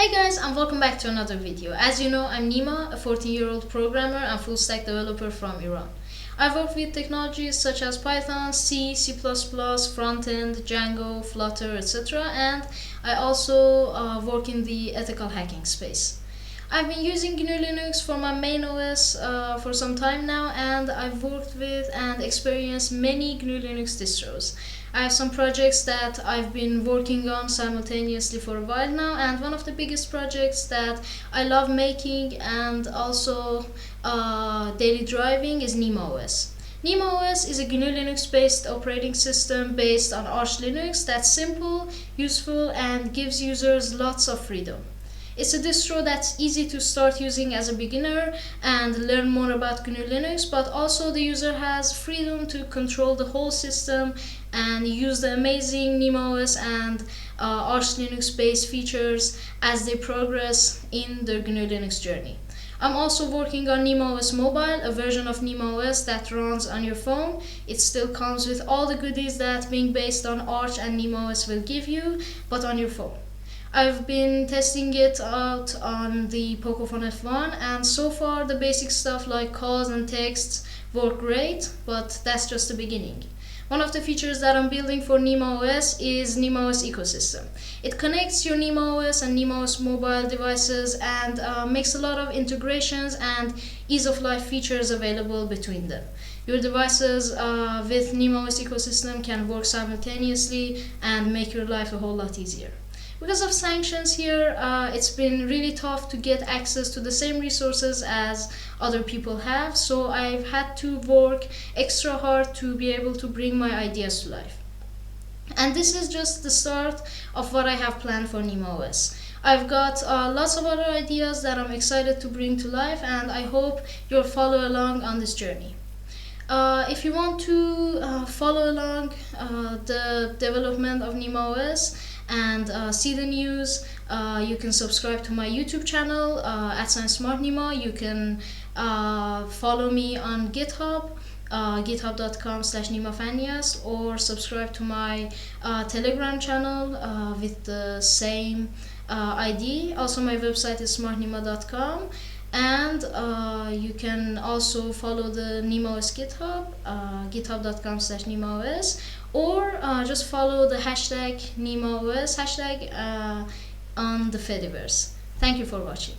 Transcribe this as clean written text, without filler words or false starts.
Hey guys, and welcome back to another video. As you know, I'm Nima, a 14-year-old programmer and full-stack developer from Iran. I've worked with technologies such as Python, C, C++, front-end, Django, Flutter, etc. And I also work in the ethical hacking space. I've been using GNU Linux for my main OS for some time now, and I've worked with and experienced many GNU Linux distros. I have some projects that I've been working on simultaneously for a while now, and one of the biggest projects that I love making and also daily driving is Nima OS. Nima OS is a GNU Linux based operating system based on Arch Linux that's simple, useful, and gives users lots of freedom. It's a distro that's easy to start using as a beginner and learn more about GNU Linux, but also the user has freedom to control the whole system and use the amazing Nima OS and Arch Linux based features as they progress in their GNU Linux journey. I'm also working on Nima OS Mobile, a version of Nima OS that runs on your phone. It still comes with all the goodies that being based on Arch and Nima OS will give you, but on your phone. I've been testing it out on the Pocophone F1, and so far the basic stuff like calls and texts work great, but that's just the beginning. One of the features that I'm building for Nima OS is Nima OS ecosystem. It connects your Nima OS and Nima OS mobile devices and makes a lot of integrations and ease of life features available between them. Your devices with Nima OS ecosystem can work simultaneously and make your life a whole lot easier. Because of sanctions here, it's been really tough to get access to the same resources as other people have, so I've had to work extra hard to be able to bring my ideas to life. And this is just the start of what I have planned for Nima OS. I've got lots of other ideas that I'm excited to bring to life, and I hope you'll follow along on this journey. If you want to follow along the development of Nima OS and see the news, you can subscribe to my YouTube channel at SmartNima. You can follow me on GitHub, github.com/nimafanias, or subscribe to my Telegram channel with the same ID. Also, my website is smartnima.com. And you can also follow the Nima OS GitHub, github.com/NimaOS, or just follow the hashtag NimaOS hashtag on the fediverse. Thank you for watching.